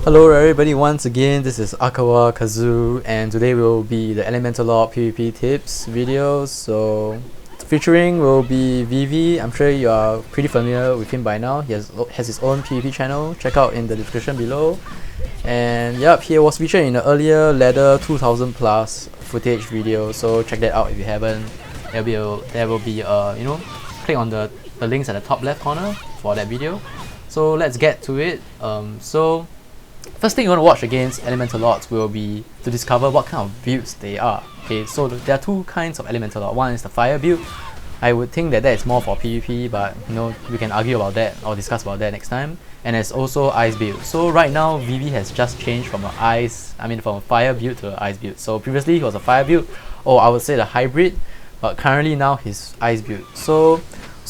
Hello everybody, once again this is AikawaKazu and today will be the Elemental Lord PvP tips video. So featuring will be ViiViii. I'm sure you are pretty familiar with him by now. He has his own PvP channel, check out in the description below. And yep, he was featured in the earlier ladder 2000 plus footage video, so check that out if you haven't. There will be click on the links at the top left corner for that video. So let's get to it. So first thing you want to watch against Elemental Lords will be to discover what kind of builds they are. Okay, so there are two kinds of Elemental Lord. One is the fire build. I would think that is more for PvP, but we can argue about that or discuss about that next time. And there's also ice build. So right now ViiViii has just changed from from a fire build to an ice build. So previously he was a fire build, or I would say the hybrid, but currently now he's ice build. So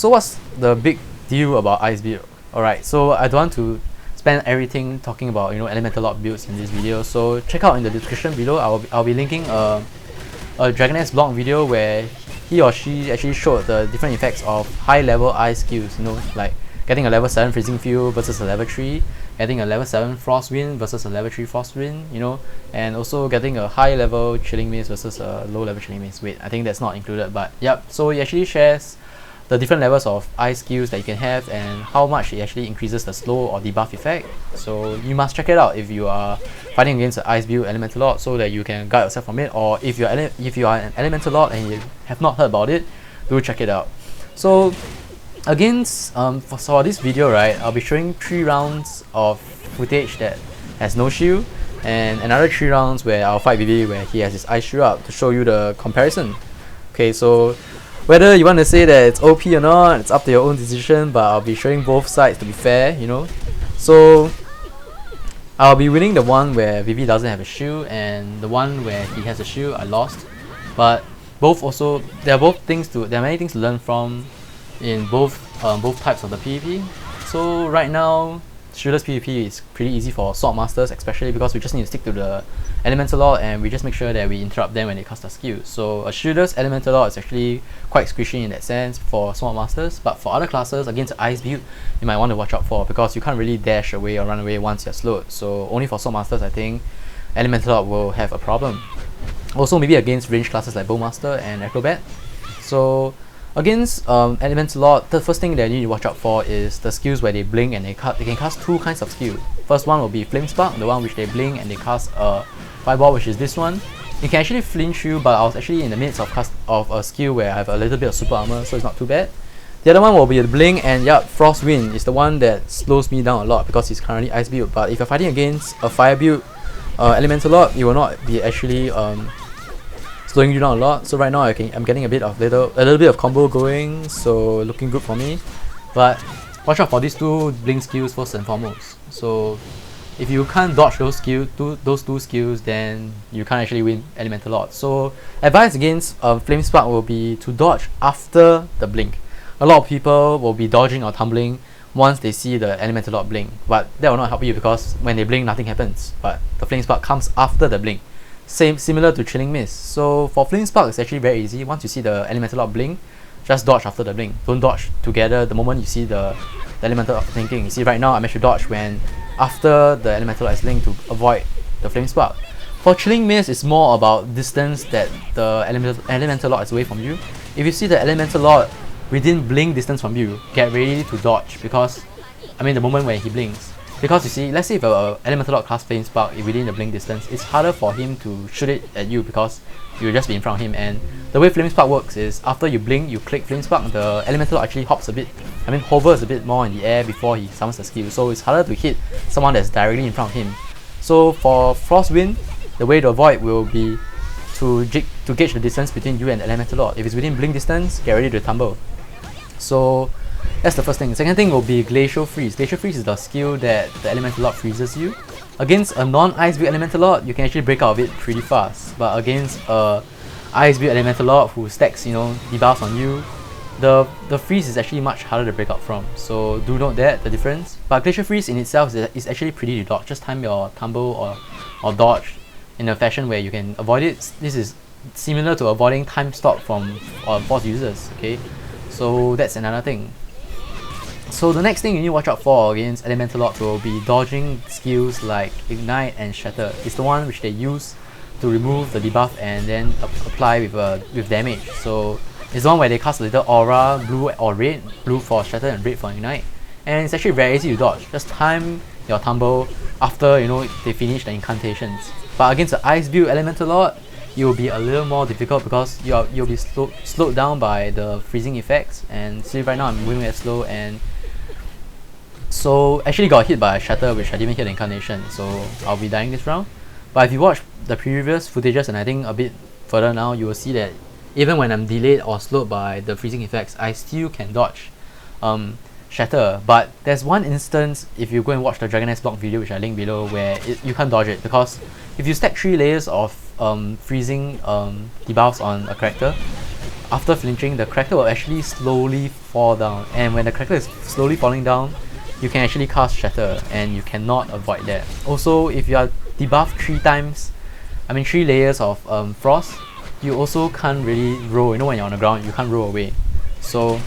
what's the big deal about ice build? Alright, so I don't want to spend everything talking about Elemental Lord builds in this video, so check out in the description below. I'll be linking a Dragoness blog video where he or she actually showed the different effects of high level ice skills, like getting a level 7 freezing field versus a level 3, getting a level 7 frost wind versus a level 3 frost wind, and also getting a high level chilling mist versus a low level chilling mist. Wait, I think that's not included, but yep, so he actually shares the different levels of ice skills that you can have and how much it actually increases the slow or debuff effect. So you must check it out if you are fighting against an ice build Elemental Lord, so that you can guide yourself from it, or if you are an Elemental Lord and you have not heard about it, do check it out. So against for this video, right, I'll be showing 3 rounds of footage that has no shield and another 3 rounds where I'll fight ViiViii where he has his ice shield up to show you the comparison. Okay, so whether you want to say that it's OP or not, it's up to your own decision, but I'll be showing both sides to be fair, So I'll be winning the one where ViiViii doesn't have a shield, and the one where he has a shield I lost. But there are many things to learn from in both types of the PvP. So right now shieldless PvP is pretty easy for swordmasters, especially because we just need to stick to the Elemental Lord and we just make sure that we interrupt them when they cast their skills. So a shieldless Elemental Lord is actually quite squishy in that sense for swordmasters, but for other classes against the ice build you might want to watch out for, because you can't really dash away or run away once you're slowed. So only for swordmasters I think Elemental Lord will have a problem. Also maybe against range classes like bowmaster and acrobat. So against Elemental Lord, the first thing that you need to watch out for is the skills where they blink and they can cast 2 kinds of skill. First one will be Flame Spark, the one which they blink and they cast a fireball, which is this one. You can actually flinch you, but I was actually in the midst of a skill where I have a little bit of super armor, so it's not too bad. The other one will be the blink, and yeah, Frost Wind is the one that slows me down a lot because it's currently ice build. But if you're fighting against a fire build Elemental Lord, you will not be actually slowing you down a lot. So right now I'm getting a little bit of combo going, so looking good for me. But watch out for these 2 blink skills first and foremost. So if you can't dodge those two skills, then you can't actually win Elemental Lord. So advice against Flame Spark will be to dodge after the blink. A lot of people will be dodging or tumbling once they see the Elemental Lord blink, but that will not help you because when they blink nothing happens, but the Flame Spark comes after the blink. Similar to Chilling Mist. So for Flame Spark it's actually very easy. Once you see the Elemental Lord blink, just dodge after the blink. Don't dodge together the moment you see the Elemental Lord blinking. You see right now I managed to dodge when after the Elemental Lord is linked to avoid the Flame Spark. For Chilling Mist it's more about distance that the Elemental Lord is away from you. If you see the Elemental Lord within blink distance from you, get ready to dodge, because the moment when he blinks. Because you see, let's say if an Elemental Lord casts Flame Spark within the blink distance, it's harder for him to shoot it at you because you'll just be in front of him. And the way Flame Spark works is after you blink, you click Flame Spark, the Elemental Lord actually hovers a bit more in the air before he summons the skill. So it's harder to hit someone that's directly in front of him. So for Frost Wind, the way to avoid will be to gauge the distance between you and the Elemental Lord. If it's within blink distance, get ready to tumble. So that's the first thing. Second thing will be Glacial Freeze. Glacial Freeze is the skill that the Elemental Lord freezes you. Against a non-ice build Elemental Lord, you can actually break out of it pretty fast. But against a ice build Elemental Lord who stacks, debuffs on you, the freeze is actually much harder to break out from. So do note that, the difference. But Glacial Freeze in itself is actually pretty to dodge. Just time your tumble or dodge in a fashion where you can avoid it. This is similar to avoiding time stop from force users. Okay, so that's another thing. So the next thing you need to watch out for against Elemental Lords will be dodging skills like Ignite and Shatter. It's the one which they use to remove the debuff and then apply with damage. So it's the one where they cast a little aura, blue or red, blue for Shatter and red for Ignite. And it's actually very easy to dodge. Just time your tumble after they finish the incantations. But against the Ice build Elemental Lord, it will be a little more difficult because you'll be slowed down by the freezing effects. And see, right now I'm moving at slow, and so actually got hit by a Shatter, which I didn't hit the incarnation, so I'll be dying this round. But if you watch the previous footages and I think a bit further now, you will see that even when I'm delayed or slowed by the freezing effects, I still can dodge Shatter. But there's one instance, if you go and watch the Dragon Nest block video which I link below, where you can't dodge it, because if you stack 3 layers of freezing debuffs on a character, after flinching, the character will actually slowly fall down, and when the character is slowly falling down, you can actually cast Shatter and you cannot avoid that. Also, if you are debuffed 3 layers of frost, you also can't really roll. When you're on the ground, you can't roll away. So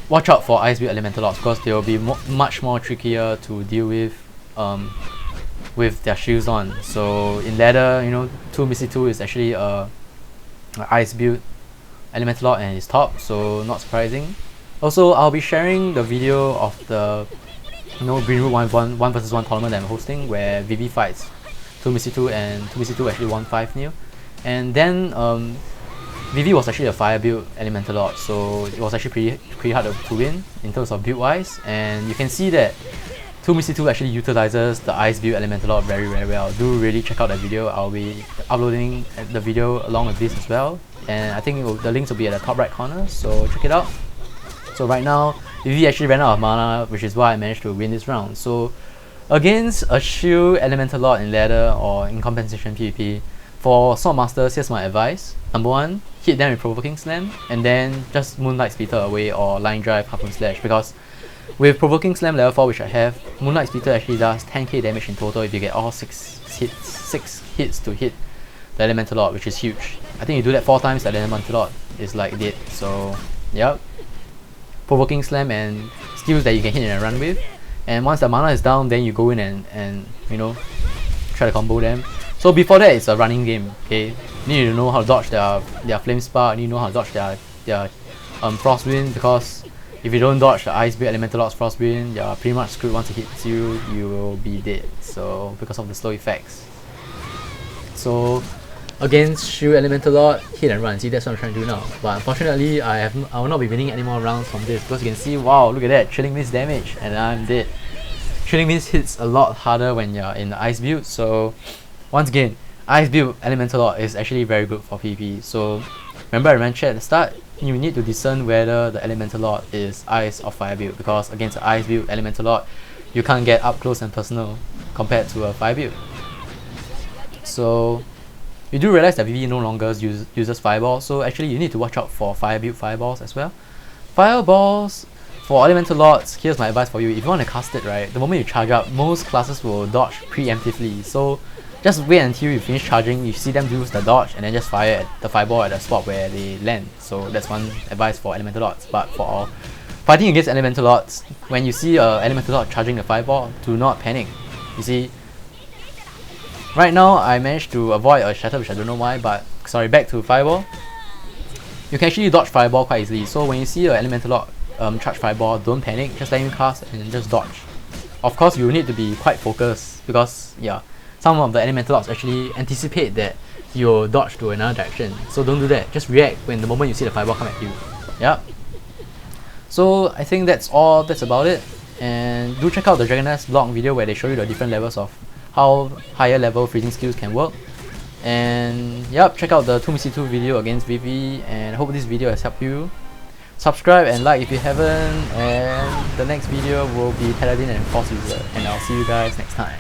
watch out for Ice build Elemental Lords, because they will be much more trickier to deal with their shields on. So in ladder, 2 Misty 2 is actually a Ice build Elemental Lord and his top, so not surprising. Also, I'll be sharing the video of the Green Root 1 versus 1 tournament that I'm hosting, where ViiViii fights 2 Misty 2 and 2 Misty 2 actually won 5-0. And then ViiViii was actually a fire build Elemental Lord, so it was actually pretty hard to win in terms of build wise. And you can see that 2 Misty 2 actually utilizes the Ice build Elemental Lord very well. Do really check out that video. I'll be uploading the video along with this as well, and I think the links will be at the top right corner, so check it out. So right now, ViiViii actually ran out of mana, which is why I managed to win this round. So against a shield Elemental Lord in ladder or in compensation PvP, for swordmasters, here's my advice. Number 1, hit them with Provoking Slam, and then just Moonlight Splitter away or Line Drive, Harpoon Slash, because with Provoking Slam level 4, which I have, Moonlight Splitter actually does 10k damage in total if you get all 6 hits to hit the Elemental Lord, which is huge. I think you do that 4 times, the Elemental Lord is like dead. So yep, Provoking Slam and skills that you can hit and run with. And once the mana is down, then you go in and try to combo them. So before that, it's a running game. Okay, you need to know how to dodge their Flame Spark. You need to know how to dodge their Frostwind, because if you don't dodge the Ice build Elemental Lord's Frostwind, you're pretty much screwed. Once it hits you, you will be dead. So because of the slow effects. So against Shield Elemental Lord, hit and run. See, that's what I'm trying to do now. But unfortunately, I will not be winning any more rounds from this, because you can see, wow, look at that, Chilling Mist damage, and I'm dead. Chilling Mist hits a lot harder when you're in the Ice build. So once again, Ice build Elemental Lord is actually very good for PvP. So remember I mentioned at the start, you need to discern whether the Elemental Lord is Ice or Fire build, because against the Ice build Elemental Lord, you can't get up close and personal compared to a Fire build. So you do realize that ViiViii no longer uses Fireball, so actually you need to watch out for Fire build Fireballs as well. Fireballs for Elemental Lords, here's my advice for you. If you want to cast it, right, the moment you charge up, most classes will dodge preemptively. So just wait until you finish charging, you see them use the dodge, and then just fire at the fireball at the spot where they land. So that's one advice for Elemental Lords. But for fighting against Elemental Lords, when you see Elemental Lord charging the fireball, do not panic. You see, right now I managed to avoid a Shatter, which I don't know why, but sorry, back to Fireball. You can actually dodge Fireball quite easily. So when you see an Elemental Lord charge Fireball, don't panic, just let him cast and just dodge. Of course, you need to be quite focused, because yeah, some of the Elemental Lords actually anticipate that you'll dodge to another direction. So don't do that, just react when the moment you see the Fireball come at you. Yep. So I think that's about it. And do check out the Dragon Nest blog video where they show you the different levels of how higher level freezing skills can work. And yep, check out the 2 Misty 2 video against ViiViii, and I hope this video has helped you. Subscribe and like if you haven't, and the next video will be Paladin and Force User, and I'll see you guys next time.